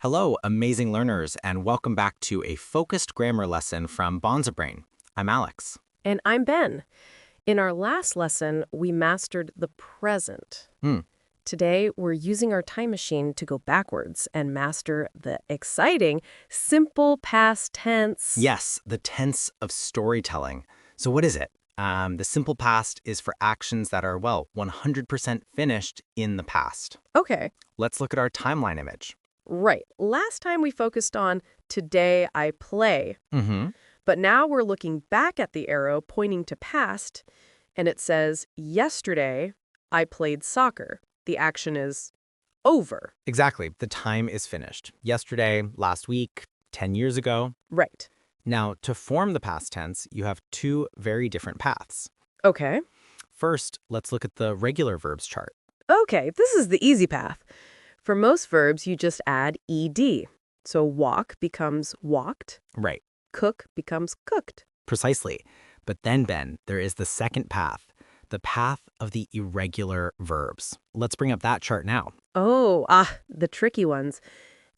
Hello, amazing learners, and welcome back to a focused grammar lesson from Bonza Brain. I'm Alex. And I'm Ben. In our last lesson, we mastered the present. Hmm. Today, we're using our time machine to go backwards and master the exciting simple past tense. Yes, the tense of storytelling. So what is it? The simple past is for actions that are, 100% finished in the past. Okay, Let's look at our timeline image. right. Last time we focused on today I play. Mm-hmm. But now we're looking back at the arrow pointing to past, and it says, yesterday I played soccer. The action is over. Exactly. The time is finished. Yesterday, last week, 10 years ago. Right. Now, to form the past tense, you have two very different paths. Okay. First, let's look at the regular verbs chart. Okay, this is the easy path. For most verbs, you just add ed. So walk becomes walked, Right. cook becomes cooked. Precisely. But then, Ben, there is the second path, the path of the irregular verbs. Let's bring up that chart now. The tricky ones.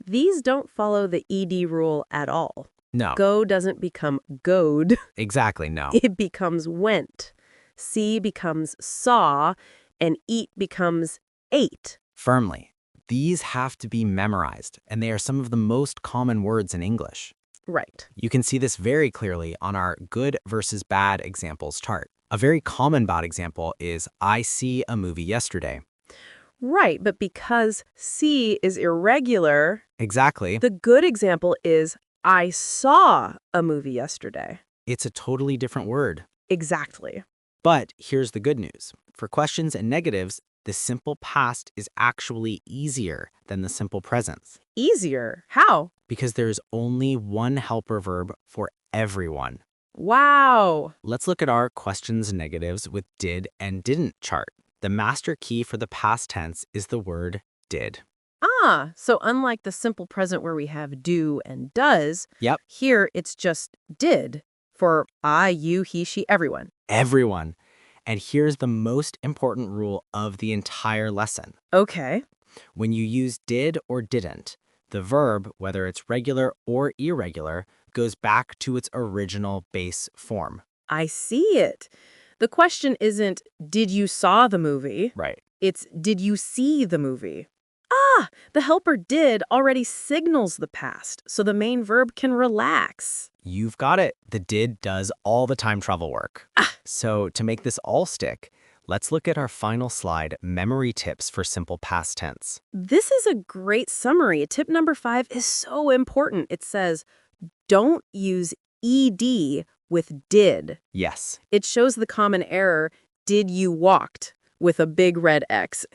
These don't follow the ed rule at all. No, Go doesn't become goed. exactly no. It becomes went. See becomes saw, and eat becomes ate. Firmly. These have to be memorized, and they are some of the most common words in English. Right. You can see this very clearly on our good versus bad examples chart. A very common bad example is, I see a movie yesterday. Right, but because see is irregular, Exactly. the good example is I saw a movie yesterday. It's a totally different word. Exactly. But here's the good news. For questions and negatives, the simple past is actually easier than the simple present Easier. How? because there's only one helper verb for everyone. Wow. Let's look at our questions and negatives with did and didn't chart. The master key for the past tense is the word did. So unlike the simple present where we have do and does, Yep, here it's just did for I, you, he, she, everyone. everyone. And here's the most important rule of the entire lesson. Okay. When you use did or didn't, the verb, whether it's regular or irregular, goes back to its original base form. I see it. The question isn't, did you saw the movie? Right. It's, did you see the movie? The helper did already signals the past, so the main verb can relax. You've got it. The did does all the time travel work. So to make this all stick, let's look at our final slide, memory tips for simple past tense. This is a great summary. Tip number 5 is so important. It says, don't use ed with did. Yes, It shows the common error, did you walked, with a big red X.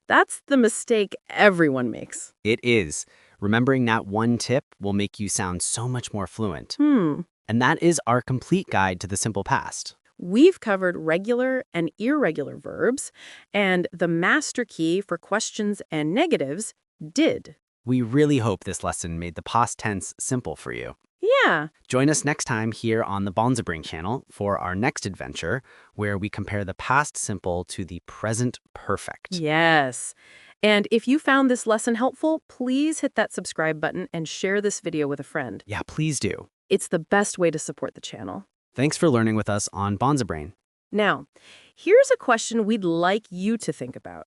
That's the mistake everyone makes. it is. Remembering that one tip will make you sound so much more fluent. And that is our complete guide to the simple past. We've covered regular and irregular verbs, and the master key for questions and negatives, did. We really hope this lesson made the past tense simple for you. Yeah. Join us next time here on the Bonza Brain channel for our next adventure, where we compare the past simple to the present perfect. Yes. And if you found this lesson helpful, please hit that subscribe button and share this video with a friend. Yeah, please do. It's the best way to support the channel. Thanks for learning with us on Bonza Brain. Now, here's a question we'd like you to think about.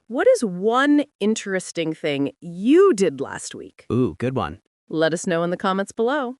What is one interesting thing you did last week? Ooh, good one. Let us know in the comments below.